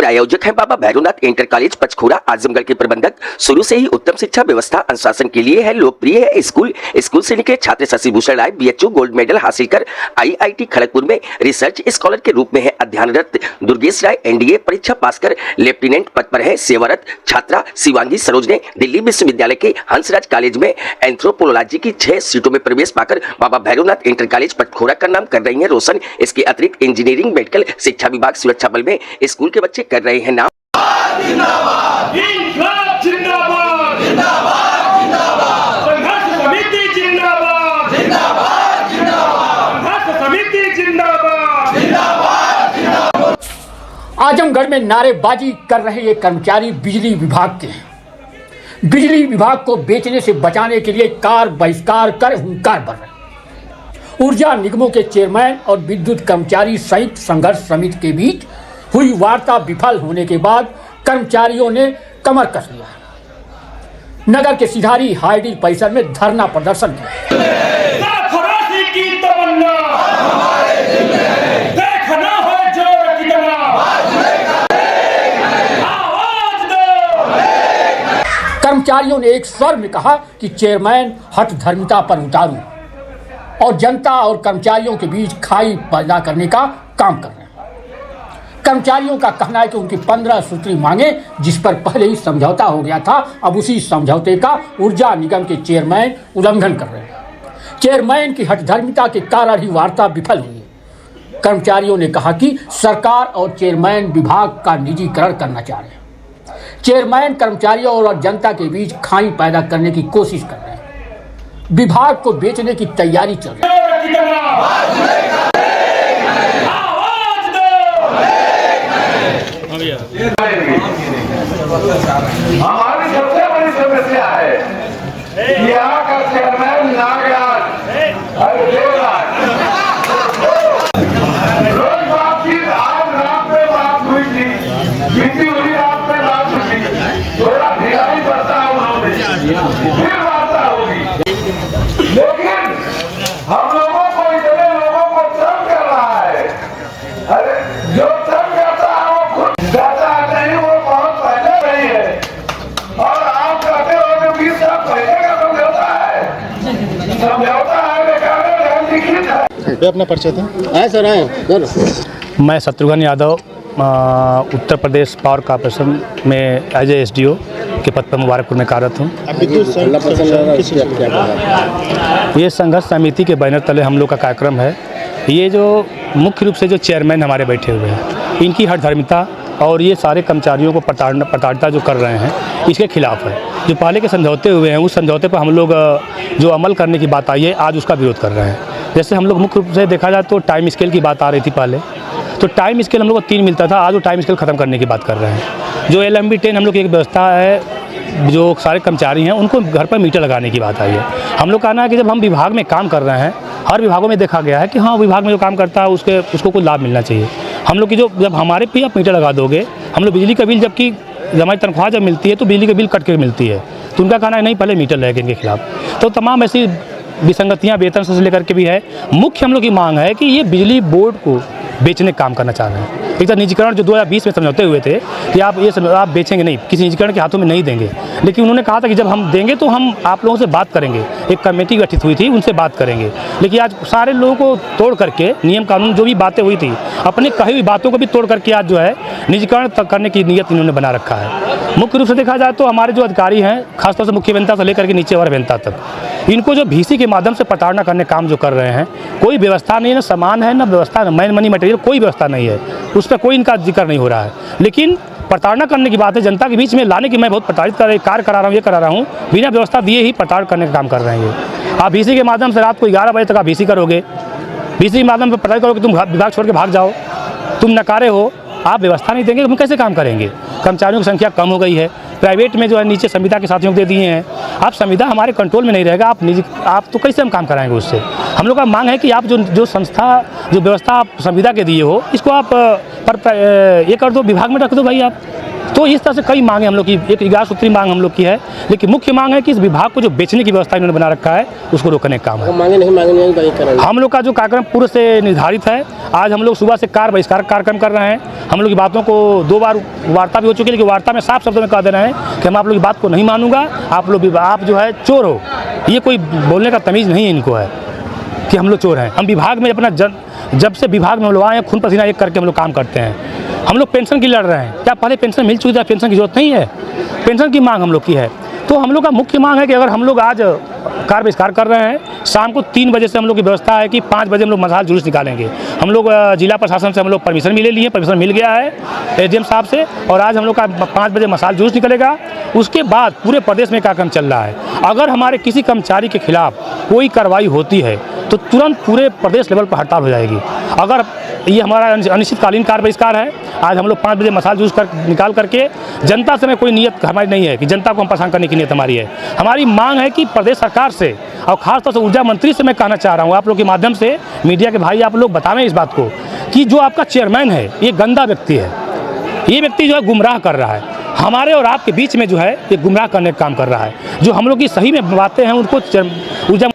प्रायोजक हैं बाबा Bhairavnath inter college Panchkula Azamgarh के प्रबंधक। शुरू से ही उत्तम शिक्षा व्यवस्था अनुशासन के लिए है लोकप्रिय है स्कूल से निकले छात्र शशिभूषण राय बीएचयू गोल्ड मेडल हासिल कर आईआईटी खड़गपुर में रिसर्च स्कॉलर के रूप में है अध्ययनरत। दुर्गेश राय एनडीए परीक्षा पास कर लेफ्टिनेंट पद पर है सेवारत। छात्रा शिवांगी सरोज ने दिल्ली विश्वविद्यालय के हंसराज कॉलेज में एंथ्रोपोलॉजी की 6 सीटों में प्रवेश पाकर बाबा भैरवनाथ इंटर कॉलेज पंचकुला का नाम कर रही है रोशन। इसके अतिरिक्त इंजीनियरिंग मेडिकल शिक्षा विभाग सुरक्षा बल में स्कूल के बच्चे कर रहे हैं नाम। जिंदाबाद इंकलाब जिंदाबाद जिंदाबाद जिंदाबाद संघर्ष समिति जिंदाबाद जिंदाबाद जिंदाबाद संघर्ष समिति जिंदाबाद जिंदाबाद जिंदाबाद। आजमगढ़ में नारेबाजी कर रहे ये कर्मचारी बिजली विभाग के हैं। बिजली विभाग को बेचने से बचाने के लिए कार बहिष्कार कर हुंकार भर रहे हैं। ऊर्जा निगमों के चेयरमैन और विद्युत कर्मचारी संयुक्त संघर्ष समिति के बीच हुई वार्ता विफल होने के बाद कर्मचारियों ने कमर कस लिया। नगर के सिधारी हाईडील परिसर में धरना प्रदर्शन किया। कर्मचारियों ने एक स्वर में कहा कि चेयरमैन हठधर्मिता पर उतारू और जनता और कर्मचारियों के बीच खाई पैदा करने का काम कर रहे हैं। कर्मचारियों का कहना है कि उनकी 15 सूत्री मांगे जिस पर पहले ही समझौता हो गया था, अब उसी समझौते का ऊर्जा निगम के चेयरमैन उल्लंघन कर रहे हैं। चेयरमैन की हठधर्मिता के कारण ही वार्ता विफल हुई। कर्मचारियों ने कहा कि सरकार और चेयरमैन विभाग का निजीकरण करना चाह रहे हैं। चेयरमैन कर्मचारियों और जनता के बीच खाई पैदा करने की कोशिश कर रहे हैं। विभाग को बेचने की तैयारी चल रही है। हमारी सबसे बड़ी समस्या है यहाँ का चेयरमैन नागराज रोज बातचीत आज रात में बात हुई थी, बीती हुई रात में बात हुई थी, थोड़ा ढिलाई बढ़ता उन्होंने फिर वार्ता होगी। लेकिन हम लोगों को इतने लोगों को तंग कर रहा है। अरे जो तंग करता है वो खुद जाता नहीं, वो बहुत पहले नहीं है और आप कहते हो कि 20 साल पहले का समझौता है। समझौता है बेकार लिखित है। अपना परिचय था। सर सर मैं शत्रुघ्न यादव उत्तर प्रदेश पावर कॉर्पोरेशन में एज ए एसडीओ के पद पर मुबारकपुर में कार्यरत हूँ। ये संघर्ष समिति के बैनर तले हम लोग का कार्यक्रम है। ये जो मुख्य रूप से जो चेयरमैन हमारे बैठे हुए हैं, इनकी हठधर्मिता और ये सारे कर्मचारियों को प्रताड़िता जो कर रहे हैं, इसके खिलाफ है। जो पहले के समझौते हुए हैं, उस समझौते पर हम लोग जो अमल करने की बात आई है, आज उसका विरोध कर रहे हैं। जैसे हम लोग मुख्य रूप से देखा जाए तो टाइम स्केल की बात आ रही थी पहले, तो टाइम स्केल हम लोग को 3 मिलता था, आज वो टाइम स्केल ख़त्म करने की बात कर रहे हैं। जो LMB10 हम लोग की एक व्यवस्था है, जो सारे कर्मचारी हैं उनको घर पर मीटर लगाने की बात आई है। हम लोग कहना है कि जब हम विभाग में काम कर रहे हैं, हर विभागों में देखा गया है कि हाँ, विभाग में जो काम करता है उसको कुछ लाभ मिलना चाहिए। हम लोग की जब हमारे पे आप मीटर लगा दोगे, हम लोग बिजली का बिल जबकि हमारी तनख्वाह जब मिलती है तो बिजली का बिल कट के मिलती है, तो उनका कहना है नहीं पहले मीटर लगेंगे इनके खिलाफ। तो तमाम ऐसी विसंगतियाँ वेतन से लेकर के भी है। मुख्य हम लोग की मांग है कि ये बिजली बोर्ड को बेचने का काम करना चाह रहे हैं। एक तो निजीकरण जो 2020 में समझौते हुए थे कि आप बेचेंगे नहीं, किसी निजीकरण के हाथों में नहीं देंगे, लेकिन उन्होंने कहा था कि जब हम देंगे तो हम आप लोगों से बात करेंगे। एक कमेटी गठित हुई थी, उनसे बात करेंगे। लेकिन आज सारे लोगों को तोड़ करके नियम कानून जो भी बातें हुई थी, अपने कही हुई बातों को भी तोड़ करके आज जो है निजीकरण करने की नीयत इन्होंने बना रखा है। मुख्य रूप से देखा जाए तो हमारे जो अधिकारी हैं, खासतौर से मुख्य अभियंता से लेकर के नीचे वाले अभियंता तक, इनको जो VC के माध्यम से प्रताड़ना करने काम जो कर रहे हैं, कोई व्यवस्था नहीं है, ना सामान है, ना व्यवस्था, मैन मनी मटेरियल, कोई व्यवस्था नहीं है, उस पर कोई इनका जिक्र नहीं हो रहा है। लेकिन प्रताड़ना करने की बात है, जनता के बीच में लाने की, मैं बहुत प्रताड़ित कार्य करा रहा हूँ, ये करा रहा हूँ, बिना व्यवस्था दिए ही प्रताड़ना करने का काम कर रहे हैं। आप VC के माध्यम से रात को 11 बजे तक आप VC करोगे, VC के माध्यम से प्रताड़ित करोगे, तुम विभाग छोड़ के भाग जाओ, तुम नकारे हो, आप व्यवस्था नहीं देंगे, हम कैसे काम करेंगे। कर्मचारियों की संख्या कम हो गई है, प्राइवेट में जो है नीचे संविदा के साथियों को दे दिए हैं। आप संविदा हमारे कंट्रोल में नहीं रहेगा, आप तो कैसे हम काम कराएंगे उससे। हम लोग का मांग है कि आप जो संस्था जो व्यवस्था आप संविदा के दिए हो, इसको आप ये कर दो, विभाग में रख दो भाई। आप तो इस तरह से कई मांगे हम लोग की, एक 11 सूत्री मांग हम लोग की है, लेकिन मुख्य मांग है कि इस विभाग को जो बेचने की व्यवस्था इन्होंने बना रखा है उसको रोकने का काम है। मांगे नहीं तो ये करेंगे। हम लोग का जो कार्यक्रम पूर्व से निर्धारित है, आज हम लोग सुबह से कार बहिष्कार कार्यक्रम कर रहे हैं। हम लोग की बातों को 2 बार वार्ता भी हो चुकी है, लेकिन वार्ता में साफ शब्दों में कह दे रहे हैं कि हम आप लोग की बात को नहीं मानूंगा, आप जो है चोर हो। ये कोई बोलने का तमीज़ नहीं है इनको है कि हम लोग चोर हैं। हम विभाग में अपना जब से विभाग में हम लोग आए हैं, खून पसीना एक करके हम लोग काम करते हैं। हम लोग पेंशन की लड़ रहे हैं, क्या पहले पेंशन मिल चुकी है? पेंशन की जरूरत नहीं है, पेंशन की मांग हम लोग की है। तो हम लोग का मुख्य मांग है कि अगर हम लोग आज कार बहिष्कार कर रहे हैं, शाम को 3 बजे से हम लोग की व्यवस्था है कि 5 बजे हम लोग मशाल जुलूस निकालेंगे। हम लोग जिला प्रशासन से हम लोग परमिशन भी ले लिए, परमिशन मिल गया है एसडीएम साहब से, और आज हम लोग का 5 बजे मशाल जुलूस निकलेगा। उसके बाद पूरे प्रदेश में कार्यक्रम चल रहा है। अगर हमारे किसी कर्मचारी के खिलाफ कोई कार्रवाई होती है तो तुरंत पूरे प्रदेश लेवल पर हड़ताल हो जाएगी। अगर ये हमारा अनिश्चितकालीन कार बहिष्कार है, आज हम लोग 5 बजे मशाल जुलूस निकाल करके, जनता से में कोई नीयत हमारी नहीं है कि जनता को हम परेशान करने की नीयत हमारी है। हमारी मांग है कि प्रदेश सरकार से और खासतौर से ऊर्जा मंत्री से मैं कहना चाह रहा हूँ, आप लोग के माध्यम से, मीडिया के भाई आप लोग बतावें इस बात को कि जो आपका चेयरमैन है ये गंदा व्यक्ति है। ये व्यक्ति जो है गुमराह कर रहा है, हमारे और आपके बीच में जो है ये गुमराह करने का काम कर रहा है। जो हम लोग की सही में बातें हैं उनको ऊर्जा